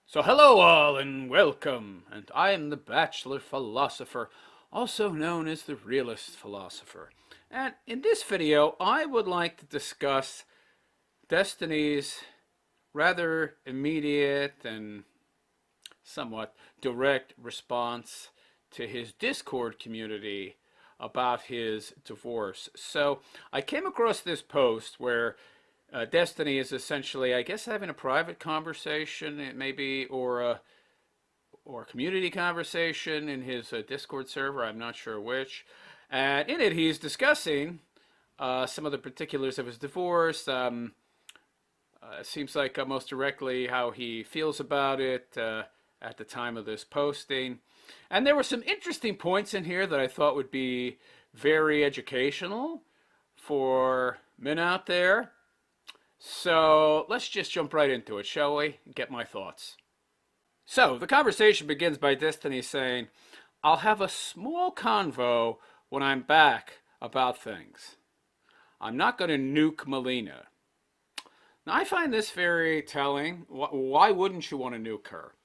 So hello all and welcome, and I am the Bachelor Philosopher, also known as the Realist Philosopher. And in this video, I would like to discuss Destiny's rather immediate and somewhat direct response to his Discord community about his divorce. So I came across this post where Destiny is essentially, I guess, having a private conversation, maybe, or a community conversation in his Discord server. I'm not sure which. And in it, he's discussing some of the particulars of his divorce. It seems like most directly how he feels about it at the time of this posting. And there were some interesting points in here that I thought would be very educational for men out there. So let's just jump right into it, shall we? And get my thoughts. So the conversation begins by Destiny saying, I'll have a small convo when I'm back about things. I'm not going to nuke Melina. Now, I find this very telling. Why wouldn't you want to nuke her?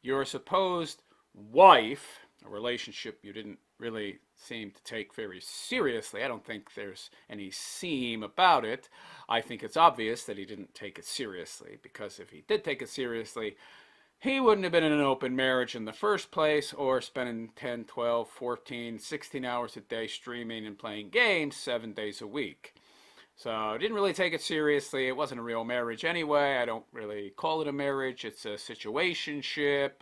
Your supposed wife, a relationship you didn't really seem to take very seriously. I don't think there's any seam about it. I think it's obvious that he didn't take it seriously, because if he did take it seriously, he wouldn't have been in an open marriage in the first place, or spending 10, 12, 14, 16 hours a day streaming and playing games 7 days a week. So I didn't really take it seriously. It wasn't a real marriage anyway. I don't really call it a marriage. It's a situationship,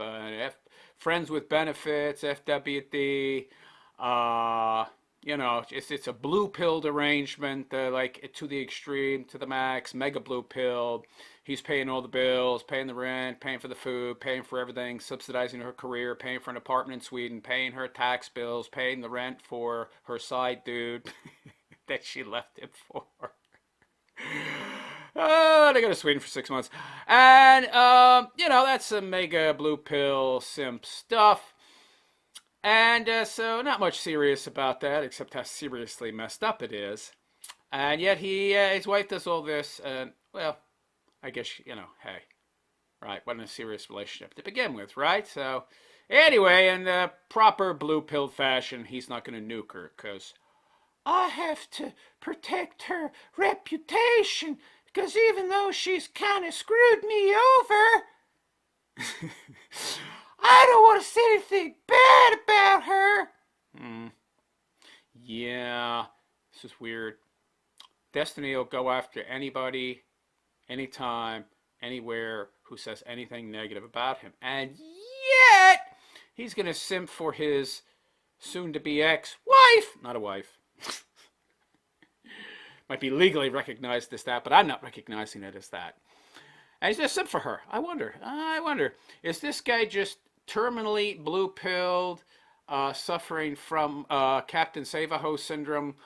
friends with benefits, FWD. It's a blue-pilled arrangement, like to the extreme, to the max, mega blue-pilled. He's paying all the bills, paying the rent, paying for the food, paying for everything, subsidizing her career, paying for an apartment in Sweden, paying her tax bills, paying the rent for her side dude that she left him for. They go to Sweden for 6 months. And, that's some mega blue pill simp stuff. And so not much serious about that, except how seriously messed up it is. And yet his wife does all this, and, well, I guess, hey, right, wasn't a serious relationship to begin with, right? So, anyway, in proper blue pill fashion, he's not going to nuke her, because I have to protect her reputation, because even though she's kind of screwed me over, I don't want to say anything bad about her. Yeah, this is weird. Destiny will go after anybody, anytime, anywhere who says anything negative about him. And yet, he's going to simp for his soon-to-be ex-wife. Not a wife. Might be legally recognized as that, but I'm not recognizing it as that. And he's going to simp for her. I wonder, is this guy just terminally blue-pilled, suffering from Captain Save-A-Ho syndrome,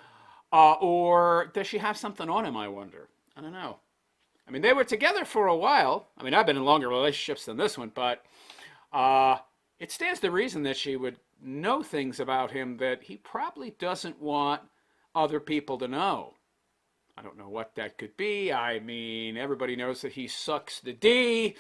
or does she have something on him, I wonder? I don't know. I mean, they were together for a while. I mean, I've been in longer relationships than this one, but it stands to reason that she would know things about him that he probably doesn't want other people to know. I don't know what that could be. I mean, everybody knows that he sucks the D,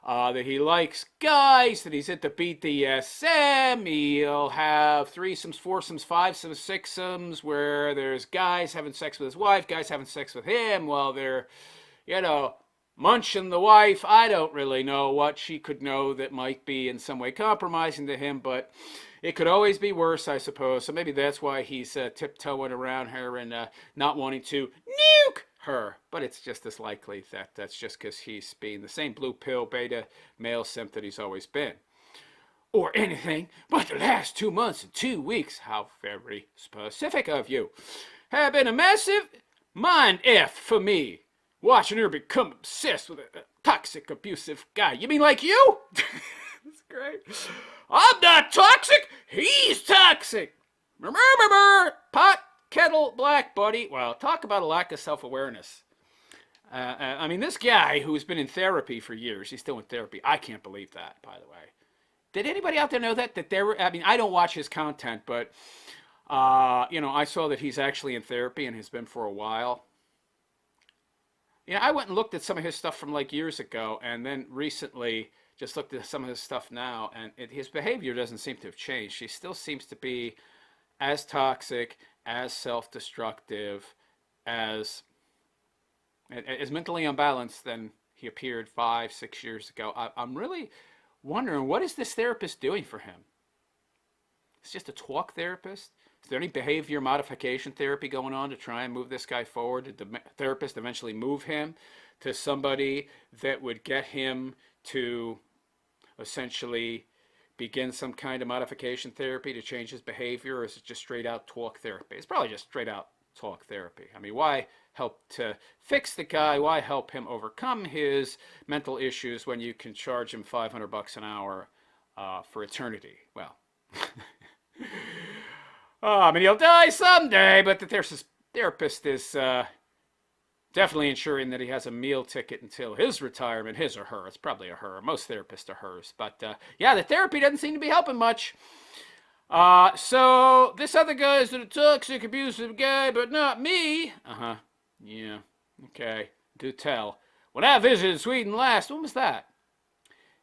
that he likes guys, that he's into BDSM. He'll have threesomes, foursomes, fivesomes, sixsomes, where there's guys having sex with his wife, guys having sex with him while they're, munching the wife. I don't really know what she could know that might be in some way compromising to him, but it could always be worse, I suppose. So maybe that's why he's tiptoeing around her and not wanting to nuke her. But it's just as likely that that's just because he's being the same blue pill beta male simp that he's always been. Or anything but the last 2 months and 2 weeks, how very specific of you, have been a massive mind F for me. Watching her become obsessed with a toxic, abusive guy. You mean like you? That's great. I'm not toxic. He's toxic. Pot, kettle, black, buddy. Well, talk about a lack of self-awareness. I mean, this guy who's been in therapy for years, he's still in therapy. I can't believe that, by the way. Did anybody out there know that? I mean, I don't watch his content, but, I saw that he's actually in therapy and has been for a while. I went and looked at some of his stuff from like years ago, and then recently just looked at some of his stuff now, and his behavior doesn't seem to have changed. He still seems to be as toxic, as self-destructive, as mentally unbalanced than he appeared 5, 6 years ago. I'm really wondering, what is this therapist doing for him? It's just a talk therapist? Is there any behavior modification therapy going on to try and move this guy forward? Did the therapist eventually move him to somebody that would get him to essentially begin some kind of modification therapy to change his behavior, or is it just straight out talk therapy? It's probably just straight out talk therapy. I mean, why help to fix the guy? Why help him overcome his mental issues when you can charge him $500 an hour for eternity? Well, I mean, he'll die someday, but the therapist is definitely ensuring that he has a meal ticket until his retirement, his or her. It's probably a her. Most therapists are hers. But yeah, the therapy doesn't seem to be helping much. So this other guy is a toxic, abusive guy, but not me. Yeah. Okay. Do tell. When I visited Sweden last, when was that?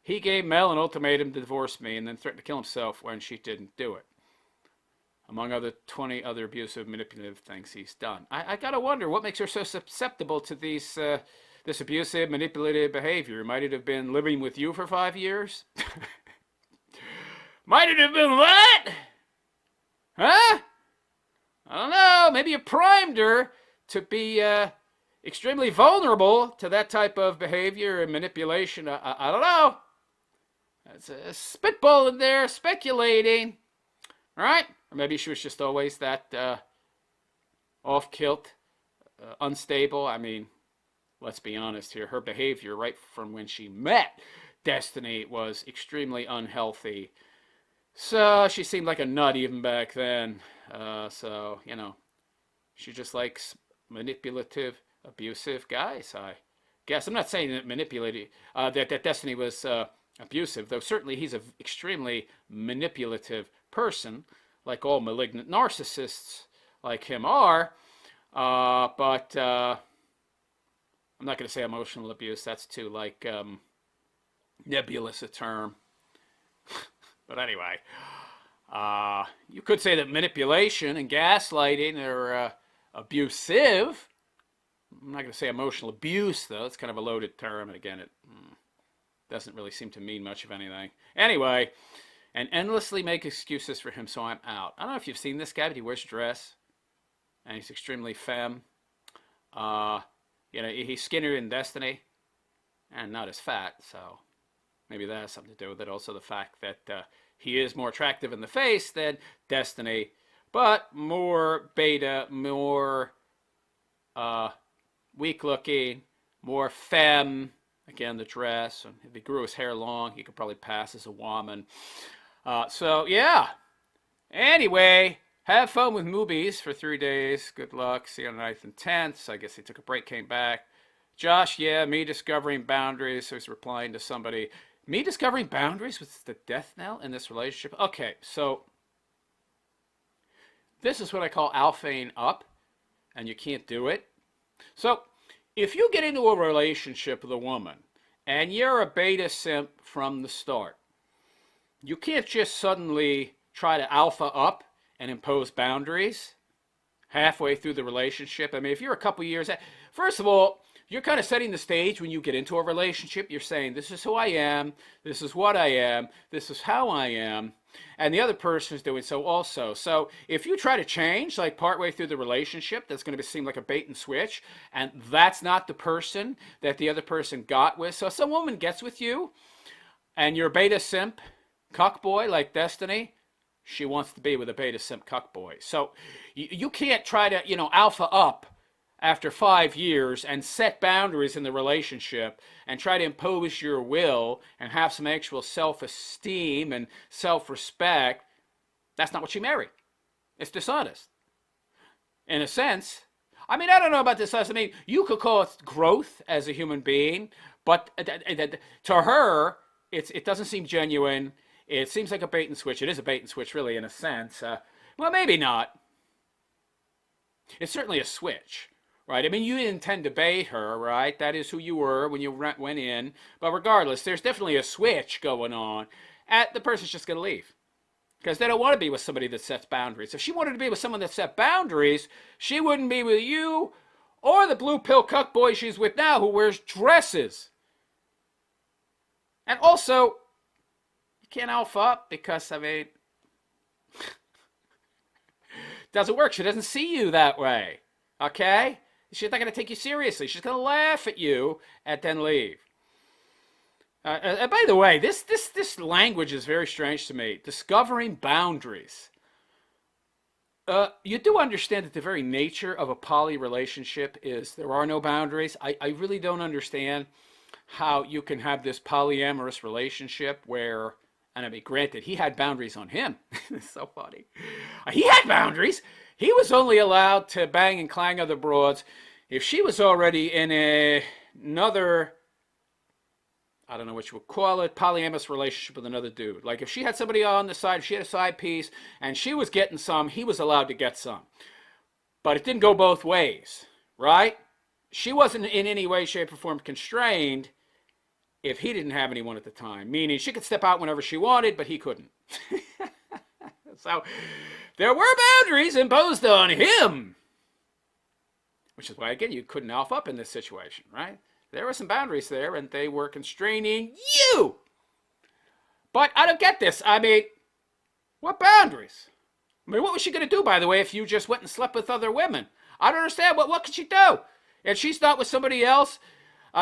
He gave Mel an ultimatum to divorce me and then threatened to kill himself when she didn't do it. Among other 20 other abusive, manipulative things he's done. I gotta wonder, what makes her so susceptible to this abusive, manipulative behavior? Might it have been living with you for 5 years? Might it have been what? Huh? I don't know. Maybe you primed her to be extremely vulnerable to that type of behavior and manipulation. I don't know. That's a spitball in there, speculating. All right? Or maybe she was just always that off-kilt, unstable. I mean, let's be honest here. Her behavior right from when she met Destiny was extremely unhealthy. So she seemed like a nut even back then. So, you know, she just likes manipulative, abusive guys, I guess. I'm not saying that that Destiny was abusive, though certainly he's an extremely manipulative person, like all malignant narcissists like him are. But I'm not going to say emotional abuse. That's too, like, nebulous a term. But anyway, you could say that manipulation and gaslighting are abusive. I'm not going to say emotional abuse, though. It's kind of a loaded term, and again, it doesn't really seem to mean much of anything. Anyway, and endlessly make excuses for him, so I'm out. I don't know if you've seen this guy, but he wears a dress, and he's extremely femme. You know, he's skinnier in Destiny, and not as fat, so maybe that has something to do with it. Also, the fact that he is more attractive in the face than Destiny, but more beta, more weak-looking, more femme. Again, the dress. And if he grew his hair long, he could probably pass as a woman. So, yeah. Anyway, have fun with movies for 3 days. Good luck. See you on the 9th and 10th. I guess he took a break, came back. Josh, yeah, me discovering boundaries. So he's replying to somebody. Me discovering boundaries with the death knell in this relationship? Okay, so this is what I call alphaing up, and you can't do it. So if you get into a relationship with a woman and you're a beta simp from the start, you can't just suddenly try to alpha up and impose boundaries halfway through the relationship. I mean, if you're a couple years, first of all, you're kind of setting the stage when you get into a relationship. You're saying, this is who I am, this is what I am, this is how I am, and the other person is doing so also. So if you try to change, like partway through the relationship, that's going to seem like a bait and switch, and that's not the person that the other person got with. So if some woman gets with you, and you're a beta simp cuckboy like Destiny, she wants to be with a beta simp cuckboy. So you can't try to, you know, alpha up after 5 years and set boundaries in the relationship and try to impose your will and have some actual self-esteem and self-respect. That's not what you married. It's dishonest. In a sense, I mean, I don't know about dishonest. I mean, you could call it growth as a human being, but to her, it doesn't seem genuine. It seems like a bait and switch. It is a bait and switch, really, in a sense. Well, maybe not. It's certainly a switch. right? I mean, you didn't intend to bait her, right? That is who you were when you went in. But regardless, there's definitely a switch going on. And the person's just going to leave because they don't want to be with somebody that sets boundaries. If she wanted to be with someone that set boundaries, she wouldn't be with you or the blue pill cuck boy she's with now who wears dresses. And also, you can't alpha up because, I mean, it doesn't work. She doesn't see you that way, okay? She's not going to take you seriously. She's going to laugh at you and then leave. And by the way, this language is very strange to me. Discovering boundaries. You do understand that the very nature of a poly relationship is there are no boundaries. I really don't understand how you can have this polyamorous relationship where, and I mean, granted, he had boundaries on him. It's so funny. He had boundaries. He was only allowed to bang and clang other broads if she was already in another, I don't know what you would call it, polyamorous relationship with another dude. Like if she had somebody on the side, if she had a side piece, and she was getting some, he was allowed to get some. But it didn't go both ways, right? She wasn't in any way, shape, or form constrained if he didn't have anyone at the time. Meaning she could step out whenever she wanted, but he couldn't. So there were boundaries imposed on him. Which is why, again, you couldn't alpha up in this situation, right? There were some boundaries there, and they were constraining you. But I don't get this. I mean, what boundaries? I mean, what was she going to do, by the way, if you just went and slept with other women? I don't understand. What could she do? If she's not with somebody else,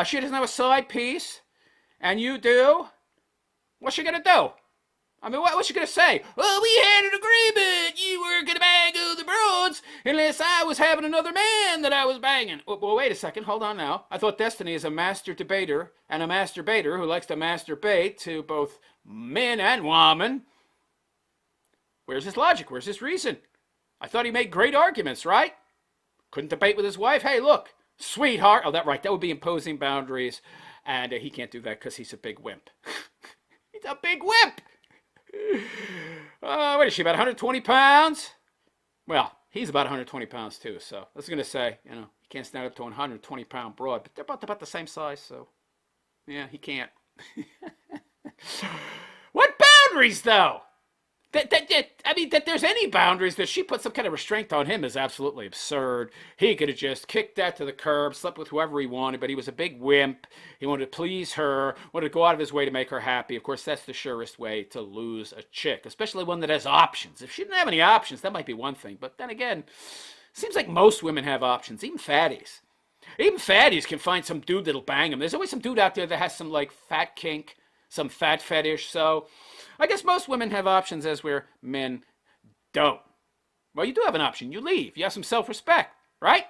she doesn't have a side piece, and you do, what's she going to do? I mean, what's she going to say? Well, we had an agreement. You weren't going to bang all the broads unless I was having another man that I was banging. Well, wait a second. Hold on now. I thought Destiny is a master debater and a masturbator who likes to masturbate to both men and women. Where's his logic? Where's his reason? I thought he made great arguments, right? Couldn't debate with his wife. Hey, look, sweetheart. Oh, right. That would be imposing boundaries. And he can't do that because he's a big wimp. He's a big wimp. What is she, about 120 pounds? Well, he's about 120 pounds too, so I was going to say, you can't stand up to a 120-pound broad, but they're about the same size, so yeah, he can't. What boundaries, though? I mean, that there's any boundaries that she put some kind of restraint on him is absolutely absurd. He could have just kicked that to the curb, slept with whoever he wanted, but he was a big wimp. He wanted to please her, wanted to go out of his way to make her happy. Of course, that's the surest way to lose a chick, especially one that has options. If she didn't have any options, that might be one thing. But then again, it seems like most women have options, even fatties. Even fatties can find some dude that'll bang them. There's always some dude out there that has some, like, fat kink, some fat fetish, so I guess most women have options as where men don't. Well, you do have an option. You leave. You have some self-respect, right?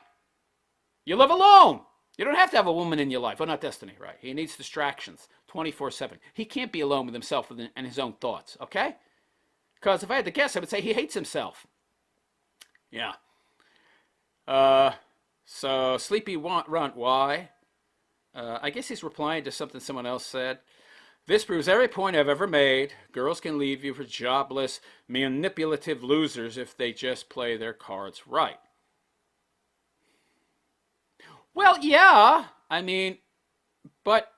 You live alone. You don't have to have a woman in your life. Well, not Destiny, right? He needs distractions 24/7. He can't be alone with himself and his own thoughts, okay? Because if I had to guess, I would say he hates himself. Yeah. So Sleepy Runt, why? I guess he's replying to something someone else said. This proves every point I've ever made. Girls can leave you for jobless, manipulative losers if they just play their cards right. Well, yeah. I mean, but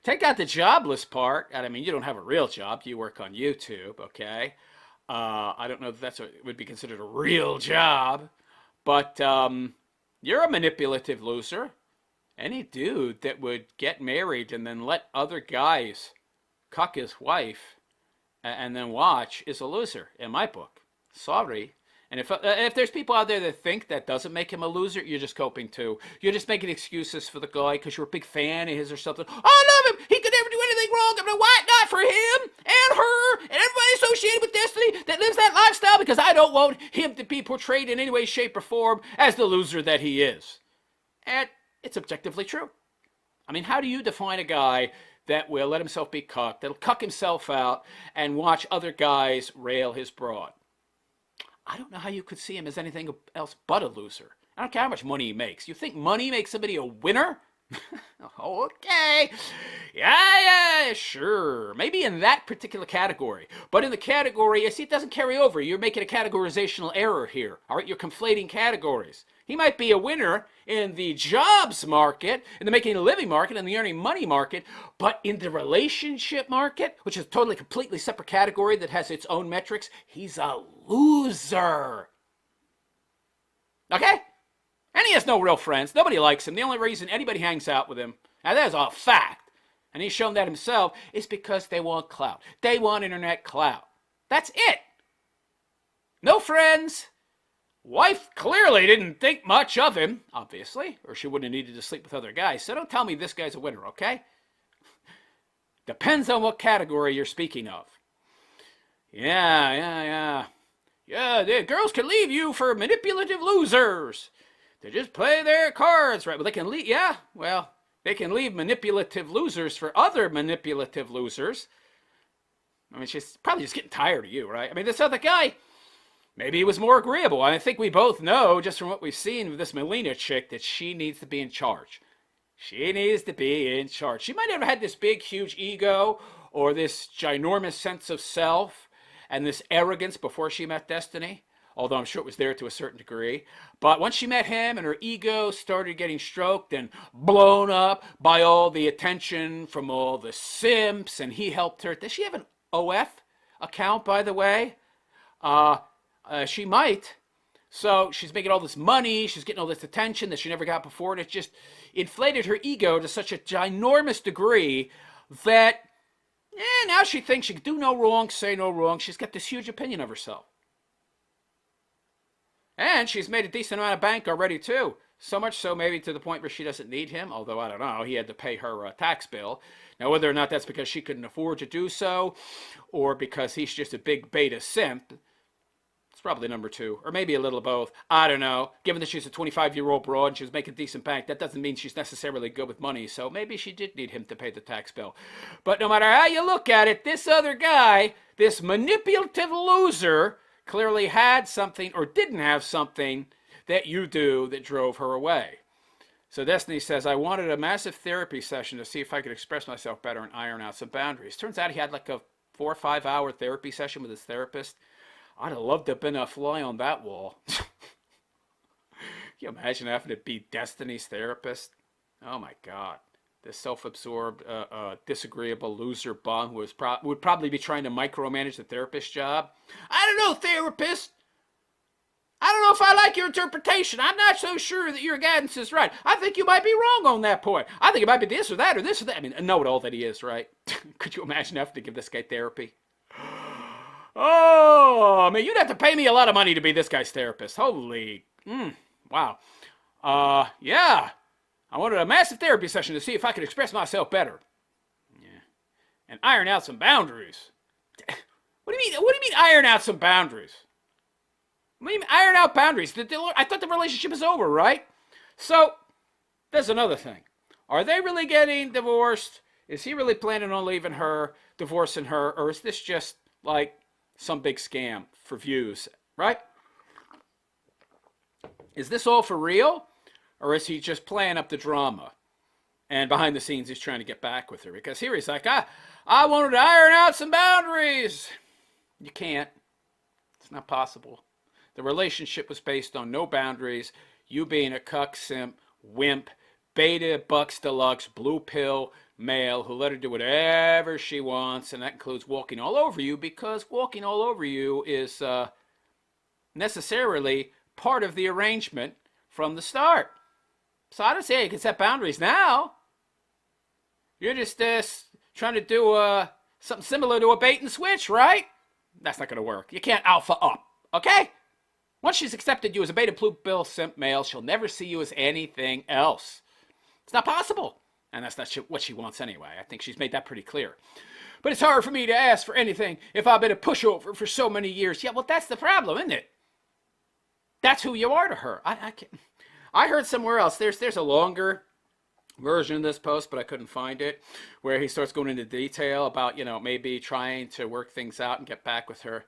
take out the jobless part. And I mean, you don't have a real job. You work on YouTube, okay? I don't know if that's what would be considered a real job. But you're a manipulative loser. Any dude that would get married and then let other guys cuck his wife and then watch is a loser in my book. Sorry. And if there's people out there that think that doesn't make him a loser, you're just coping too. You're just making excuses for the guy because you're a big fan of his or something. Oh, I love him. He could never do anything wrong. I mean, why not for him and her and everybody associated with Destiny that lives that lifestyle? Because I don't want him to be portrayed in any way, shape, or form as the loser that he is. And it's objectively true. I mean, how do you define a guy that will let himself be cucked, that'll cuck himself out and watch other guys rail his broad? I don't know how you could see him as anything else but a loser. I don't care how much money he makes. You think money makes somebody a winner? Okay. Yeah. Yeah, sure. Maybe in that particular category. But in the category, see, it doesn't carry over. You're making a categorizational error here. All right, you're conflating categories. He might be a winner in the jobs market, in the making a living market, in the earning money market, but in the relationship market, which is a totally, completely separate category that has its own metrics, he's a loser. Okay? And he has no real friends. Nobody likes him. The only reason anybody hangs out with him, and that is a fact, and he's shown that himself, is because they want clout. They want internet clout. That's it. No friends. Wife clearly didn't think much of him, obviously, or she wouldn't have needed to sleep with other guys. So don't tell me this guy's a winner, okay? Depends on what category you're speaking of. Yeah, girls can leave you for manipulative losers. They just play their cards right. Well, they can leave, they can leave manipulative losers for other manipulative losers. I mean, she's probably just getting tired of you, right? I mean, this other guy, maybe he was more agreeable. I think we both know, just from what we've seen with this Melina chick, that she needs to be in charge. She needs to be in charge. She might have had this big, huge ego or this ginormous sense of self and this arrogance before she met Destiny, although I'm sure it was there to a certain degree. But once she met him and her ego started getting stroked and blown up by all the attention from all the simps, and he helped her. Does she have an OF account, by the way? She might. So she's making all this money, she's getting all this attention that she never got before, and it just inflated her ego to such a ginormous degree that now she thinks she can do no wrong, say no wrong. She's got this huge opinion of herself. And she's made a decent amount of bank already, too. So much so maybe to the point where she doesn't need him, although I don't know, he had to pay her tax bill. Now, whether or not that's because she couldn't afford to do so, or because he's just a big beta simp, it's probably number two, or maybe a little of both. I don't know. Given that she's a 25-year-old broad and she was making decent bank, that doesn't mean she's necessarily good with money, so maybe she did need him to pay the tax bill. But no matter how you look at it, this other guy, this manipulative loser, clearly had something or didn't have something that you do that drove her away. So Destiny says, I wanted a massive therapy session to see if I could express myself better and iron out some boundaries. Turns out he had like a 4 or 5 hour therapy session with his therapist. I'd have loved to have been a fly on that wall. Can you imagine having to be Destiny's therapist? Oh my God. This self-absorbed, disagreeable loser bum who would probably be trying to micromanage the therapist job. I don't know, therapist. I don't know if I like your interpretation. I'm not so sure that your guidance is right. I think you might be wrong on that point. I think it might be this or that or this or that. I mean, know-it-all that he is, right? Could you imagine having to give this guy therapy? Oh, I mean, you'd have to pay me a lot of money to be this guy's therapist. Holy, wow. Yeah. I wanted a massive therapy session to see if I could express myself better. Yeah. And iron out some boundaries. What do you mean iron out some boundaries? What do you mean iron out boundaries? I thought the relationship is over, right? So, there's another thing. Are they really getting divorced? Is he really planning on leaving her, divorcing her, or is this just like some big scam for views, right? Is this all for real? Or is he just playing up the drama? And behind the scenes, he's trying to get back with her. Because here he's like, I wanted to iron out some boundaries. You can't. It's not possible. The relationship was based on no boundaries. You being a cuck, simp, wimp, beta, bucks deluxe, blue pill male who let her do whatever she wants. And that includes walking all over you, because walking all over you is necessarily part of the arrangement from the start. So I don't say you can set boundaries now. You're just trying to do something similar to a bait and switch, right? That's not going to work. You can't alpha up, okay? Once she's accepted you as a beta blue pill simp male, she'll never see you as anything else. It's not possible. And that's not what she wants anyway. I think she's made that pretty clear. But it's hard for me to ask for anything if I've been a pushover for so many years. Yeah, well, that's the problem, isn't it? That's who you are to her. I heard somewhere else, there's a longer version of this post, but I couldn't find it, where he starts going into detail about, maybe trying to work things out and get back with her.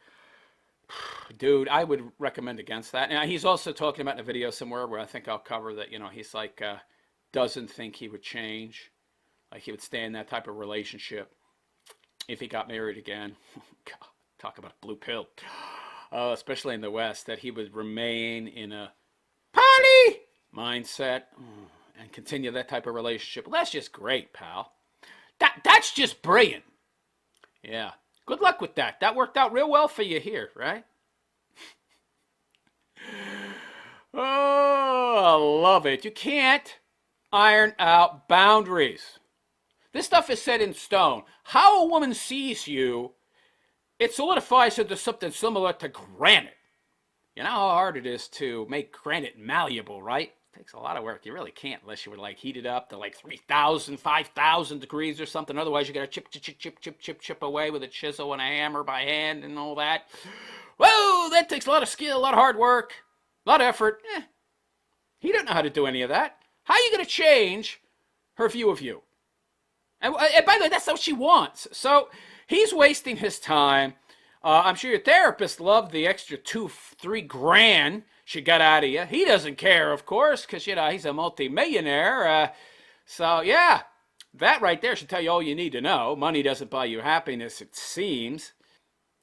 Dude, I would recommend against that. And he's also talking about in a video somewhere where I think I'll cover that, he's like, doesn't think he would change. Like he would stay in that type of relationship. if he got married again. God, talk about blue pill. Especially in the West, that he would remain in a party mindset and continue that type of relationship. Well, that's just great, pal. That's just brilliant. Yeah. Good luck with that. That worked out real well for you here, right? Oh, I love it. You can't iron out boundaries. This stuff is set in stone. How a woman sees you, it solidifies into something similar to granite. You know how hard it is to make granite malleable, right? It takes a lot of work. You really can't unless you would like heat it up to like 3,000, 5,000 degrees or something. Otherwise, you got to chip away with a chisel and a hammer by hand and all that. Whoa, that takes a lot of skill, a lot of hard work, a lot of effort. He don't know how to do any of that. How are you going to change her view of you? And by the way, that's what she wants. So he's wasting his time. I'm sure your therapist loved the extra $2-3 grand she got out of you. He doesn't care, of course, because, you know, he's a multimillionaire. So, yeah, that right there should tell you all you need to know. Money doesn't buy you happiness, it seems.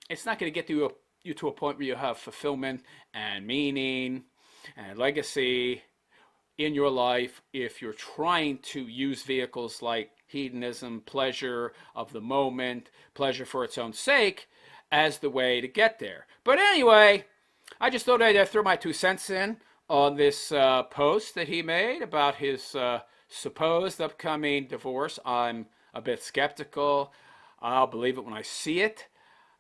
It's not going to get you to a point where you have fulfillment and meaning and legacy in your life if you're trying to use vehicles like hedonism, pleasure of the moment, pleasure for its own sake, as the way to get there. But anyway, I just thought I'd throw my 2 cents in on this post that he made about his supposed upcoming divorce. I'm a bit skeptical. I'll believe it when I see it.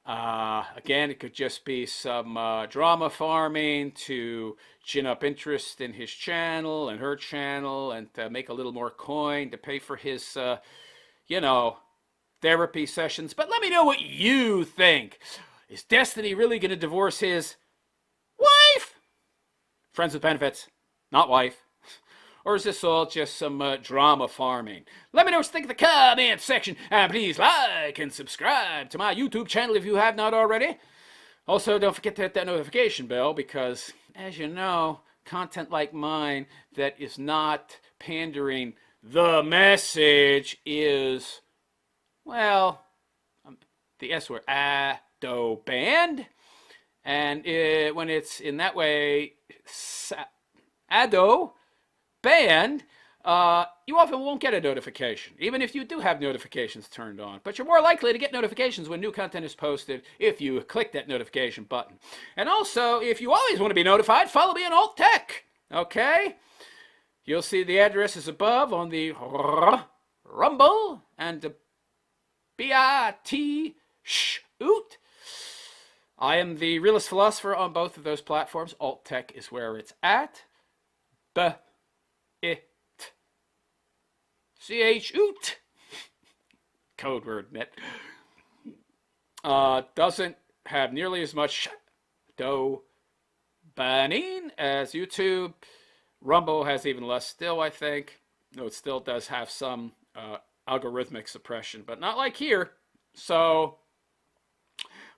Again, it could just be some drama farming to gin up interest in his channel and her channel and to make a little more coin to pay for his, therapy sessions. But let me know what you think. Is Destiny really going to divorce his wife? Friends with benefits, not wife. Or is this all just some drama farming? Let me know what you think in the comment section. And please like and subscribe to my YouTube channel if you have not already. Also, don't forget to hit that notification bell because, as you know, content like mine that is not pandering the message is, well, the S word, ado banned. And when it's in that way, ado banned, you often won't get a notification, even if you do have notifications turned on. But you're more likely to get notifications when new content is posted if you click that notification button. And also, if you always want to be notified, follow me on Alt Tech, okay? You'll see the addresses above on the Rumble and the BIT shoot. I am the realist philosopher on both of those platforms. Alt Tech is where it's at. C-H-oot. Code word net. Doesn't have nearly as much dopamine as YouTube. Rumble has even less still, I think. No, it still does have some algorithmic suppression, but not like here. So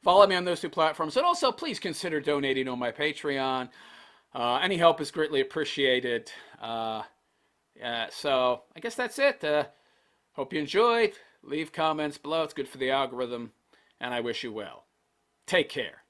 follow me on those 2 platforms. And also, please consider donating on my Patreon. Any help is greatly appreciated. So I guess that's it. Hope you enjoyed. Leave comments below. It's good for the algorithm. And I wish you well. Take care.